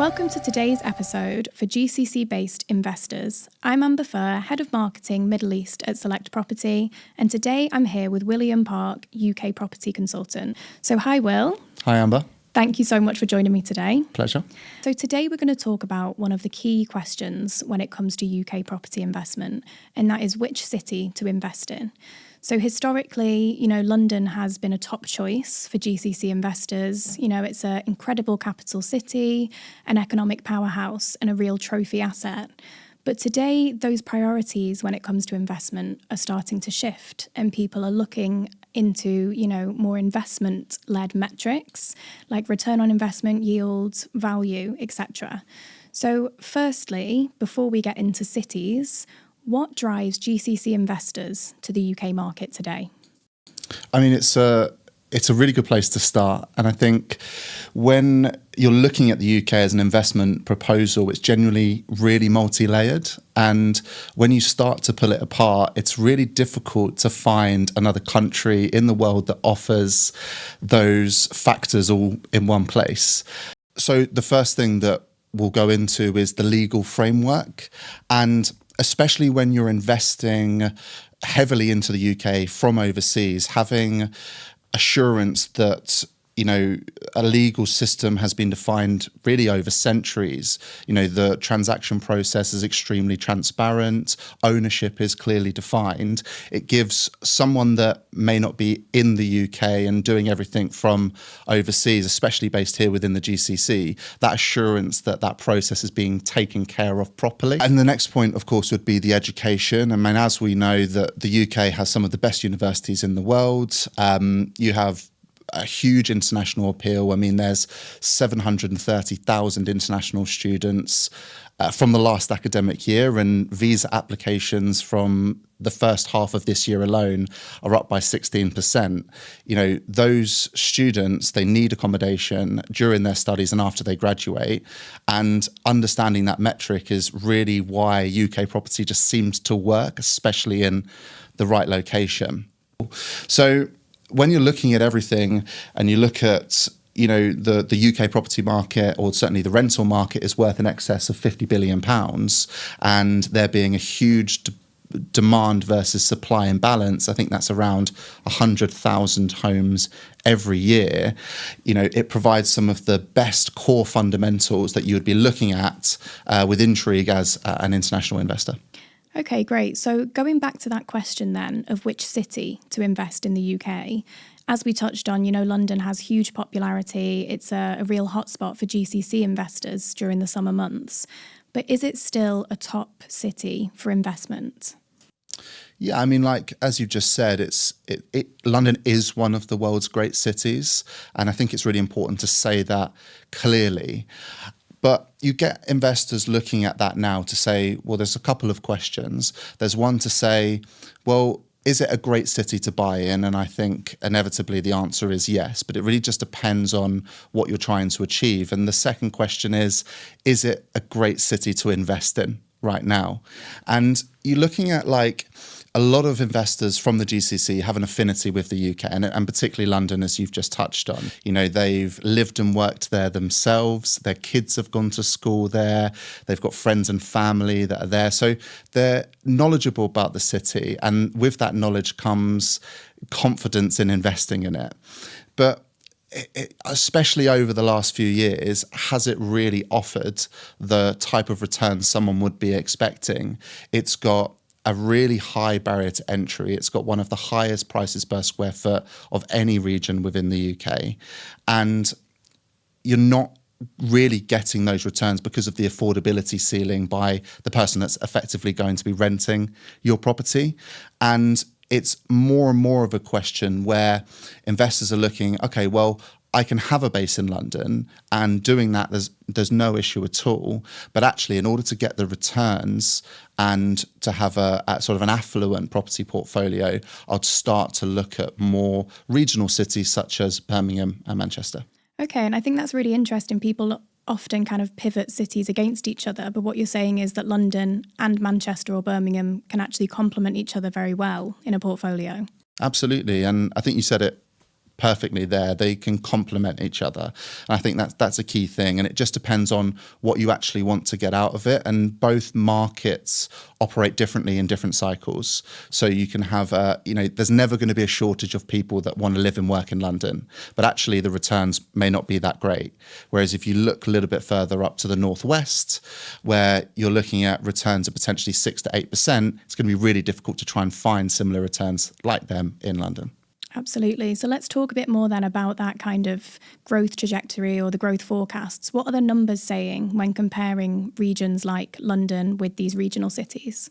Welcome to today's episode for GCC-based investors. I'm Amber Furr, Head of Marketing Middle East at Select Property, and today I'm here with William Park, UK Property Consultant. So hi, Will. Hi, Amber. Thank you so much for joining me today. Pleasure. So today we're going to talk about one of the key questions when it comes to UK property investment, and that is which city to invest in. So historically, London has been a top choice for GCC investors. It's an incredible capital city, an economic powerhouse, and a real trophy asset. But today, those priorities when it comes to investment are starting to shift, and people are looking into, more investment-led metrics like return on investment, yields, value, etc. So firstly, before we get into cities, what drives GCC investors to the UK market today? I mean, it's a really good place to start. And I think when you're looking at the UK as an investment proposal, it's generally really multi-layered. And when you start to pull it apart, it's really difficult to find another country in the world that offers those factors all in one place. So the first thing that we'll go into is the legal framework. And especially when you're investing heavily into the UK from overseas, having assurance that a legal system has been defined really over centuries. The transaction process is extremely transparent. Ownership is clearly defined. It gives someone that may not be in the UK and doing everything from overseas, especially based here within the GCC, that assurance that that process is being taken care of properly. And the next point, of course, would be the education. I mean, as we know, that the UK has some of the best universities in the world. You have a huge international appeal. I mean, there's 730,000 international students from the last academic year, and visa applications from the first half of this year alone are up by 16%. Those students, they need accommodation during their studies and after they graduate, and understanding that metric is really why UK property just seems to work, especially in the right location. So when you're looking at everything and you look at, the UK property market, or certainly the rental market, is worth in excess of £50 billion, and there being a huge demand versus supply imbalance, I think that's around 100,000 homes every year. It provides some of the best core fundamentals that you would be looking at with intrigue as an international investor. Okay, great. So going back to that question then of which city to invest in the UK, as we touched on, London has huge popularity. It's a real hotspot for GCC investors during the summer months. But is it still a top city for investment? Yeah, I mean, as you just said, London is one of the world's great cities. And I think it's really important to say that clearly. But you get investors looking at that now to say, well, there's a couple of questions. There's one to say, well, is it a great city to buy in? And I think inevitably the answer is yes, but it really just depends on what you're trying to achieve. And the second question is it a great city to invest in right now? And you're looking at a lot of investors from the GCC have an affinity with the UK, and particularly London, as you've just touched on. They've lived and worked there themselves. Their kids have gone to school there. They've got friends and family that are there. So they're knowledgeable about the city. And with that knowledge comes confidence in investing in it. But especially over the last few years, has it really offered the type of return someone would be expecting? It's got a really high barrier to entry. It's got one of the highest prices per square foot of any region within the UK. And you're not really getting those returns because of the affordability ceiling by the person that's effectively going to be renting your property. And it's more and more of a question where investors are looking, okay, well, I can have a base in London, and doing that, there's no issue at all. But actually, in order to get the returns and to have a sort of an affluent property portfolio, I'd start to look at more regional cities such as Birmingham and Manchester. Okay, and I think that's really interesting. People often kind of pivot cities against each other, but what you're saying is that London and Manchester or Birmingham can actually complement each other very well in a portfolio. Absolutely, and I think you said it perfectly there. They can complement each other. And I think that's a key thing. And it just depends on what you actually want to get out of it. And both markets operate differently in different cycles. So you can have, there's never going to be a shortage of people that want to live and work in London, but actually the returns may not be that great. Whereas if you look a little bit further up to the northwest, where you're looking at returns of potentially 6 to 8%, it's going to be really difficult to try and find similar returns like them in London. Absolutely. So let's talk a bit more then about that kind of growth trajectory or the growth forecasts. What are the numbers saying when comparing regions like London with these regional cities?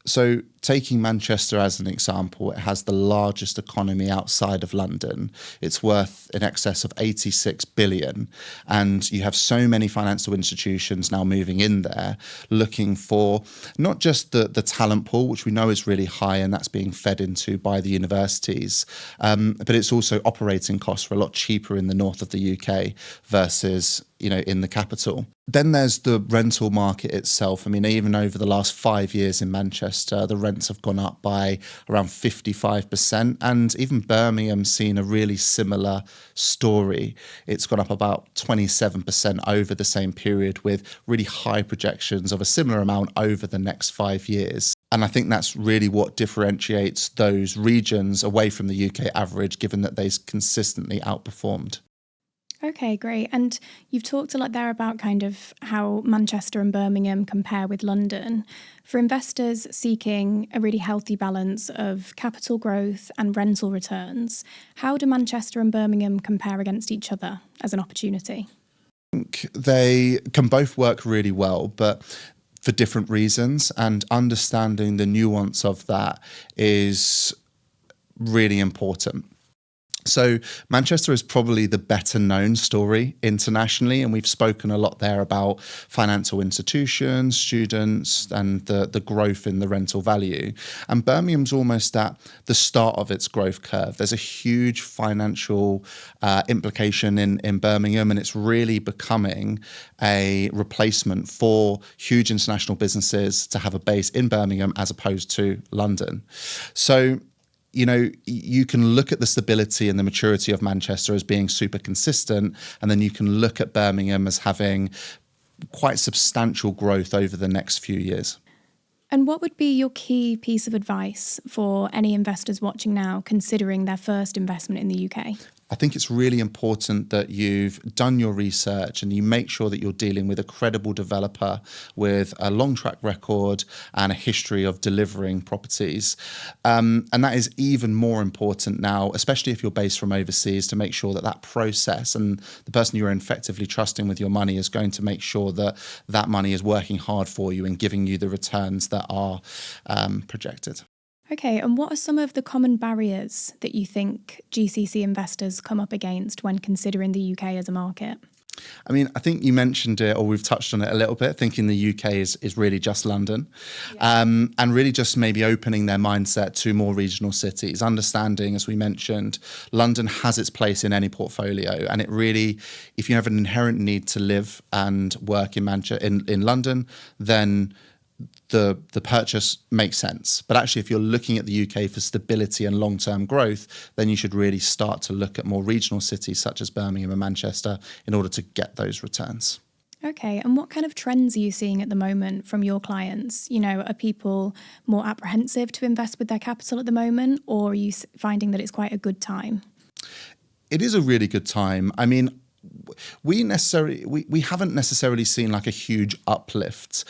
So taking Manchester as an example, it has the largest economy outside of London. It's worth in excess of 86 billion. And you have so many financial institutions now moving in there, looking for not just the talent pool, which we know is really high and that's being fed into by the universities, but it's also operating costs are a lot cheaper in the north of the UK versus in the capital. Then there's the rental market itself. I mean, even over the last 5 years in Manchester, the rents have gone up by around 55%. And even Birmingham's seen a really similar story. It's gone up about 27% over the same period, with really high projections of a similar amount over the next 5 years. And I think that's really what differentiates those regions away from the UK average, given that they've consistently outperformed. Okay, great. And you've talked a lot there about kind of how Manchester and Birmingham compare with London. For investors seeking a really healthy balance of capital growth and rental returns, how do Manchester and Birmingham compare against each other as an opportunity? I think they can both work really well, but for different reasons, and understanding the nuance of that is really important. So Manchester is probably the better known story internationally, and we've spoken a lot there about financial institutions, students, and the growth in the rental value. And Birmingham's almost at the start of its growth curve. There's a huge financial implication in Birmingham, and it's really becoming a replacement for huge international businesses to have a base in Birmingham as opposed to London. So you can look at the stability and the maturity of Manchester as being super consistent, and then you can look at Birmingham as having quite substantial growth over the next few years. And what would be your key piece of advice for any investors watching now considering their first investment in the UK? I think it's really important that you've done your research and you make sure that you're dealing with a credible developer with a long track record and a history of delivering properties. And that is even more important now, especially if you're based from overseas, to make sure that that process and the person you're effectively trusting with your money is going to make sure that that money is working hard for you and giving you the returns that are projected. Okay, and what are some of the common barriers that you think GCC investors come up against when considering the UK as a market? I mean, I think you mentioned it, or we've touched on it a little bit, thinking the UK is really just London, and really just maybe opening their mindset to more regional cities, understanding, as we mentioned, London has its place in any portfolio. And it really, if you have an inherent need to live and work in in London, then the purchase makes sense. But actually, if you're looking at the UK for stability and long-term growth, then you should really start to look at more regional cities such as Birmingham and Manchester in order to get those returns. Okay, and what kind of trends are you seeing at the moment from your clients? Are people more apprehensive to invest with their capital at the moment, or are you finding that it's quite a good time? It is a really good time. I mean, we haven't necessarily seen like a huge uplift.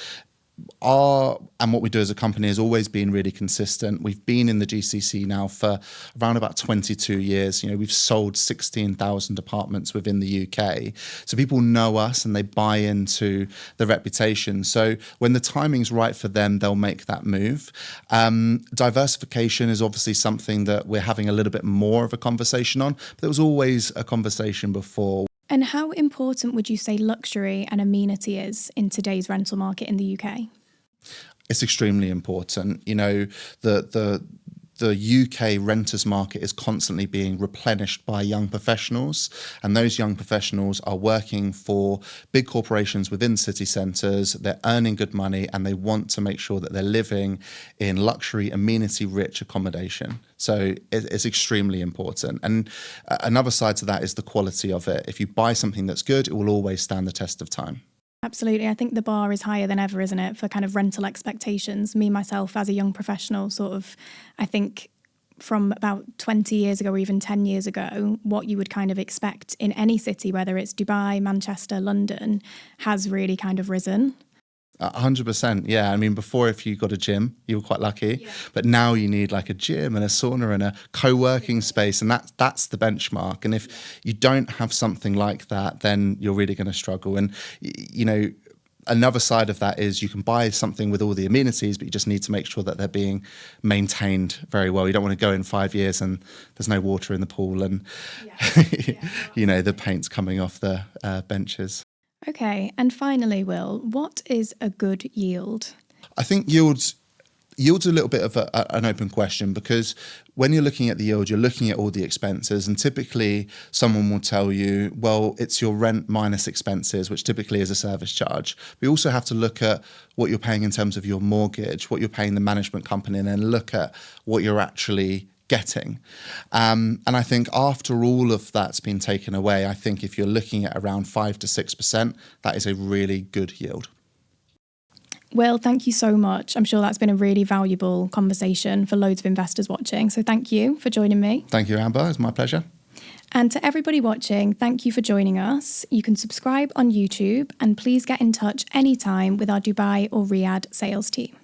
And what we do as a company has always been really consistent. We've been in the GCC now for around about 22 years. We've sold 16,000 apartments within the UK. So people know us and they buy into the reputation. So when the timing's right for them, they'll make that move. Diversification is obviously something that we're having a little bit more of a conversation on, but there was always a conversation before. And how important would you say luxury and amenity is in today's rental market in the UK? It's extremely important. The the UK renters market is constantly being replenished by young professionals, and those young professionals are working for big corporations within city centres. They're earning good money, and they want to make sure that they're living in luxury, amenity-rich accommodation. So it's extremely important. And another side to that is the quality of it. If you buy something that's good, it will always stand the test of time. Absolutely. I think the bar is higher than ever, isn't it, for kind of rental expectations. Me, myself, as a young professional, sort of, I think from about 20 years ago or even 10 years ago, what you would kind of expect in any city, whether it's Dubai, Manchester, London, has really kind of risen. 100%. Yeah. I mean, before, if you got a gym, you were quite lucky. Yeah. But now you need like a gym and a sauna and a co-working space. And that's the benchmark. And if you don't have something like that, then you're really going to struggle. And, you know, another side of that is you can buy something with all the amenities, but you just need to make sure that they're being maintained very well. You don't want to go in 5 years and there's no water in the pool and, you know, the paint's coming off the benches. Okay, and finally, Will, what is a good yield? I think yield's a little bit of an open question, because when you're looking at the yield, you're looking at all the expenses, and typically someone will tell you, well, it's your rent minus expenses, which typically is a service charge. We also have to look at what you're paying in terms of your mortgage, what you're paying the management company, and then look at what you're actually getting. And I think after all of that's been taken away, I think if you're looking at around 5 to 6%, that is a really good yield. Will, thank you so much. I'm sure that's been a really valuable conversation for loads of investors watching. So thank you for joining me. Thank you, Amber. It's my pleasure. And to everybody watching, thank you for joining us. You can subscribe on YouTube, and please get in touch anytime with our Dubai or Riyadh sales team.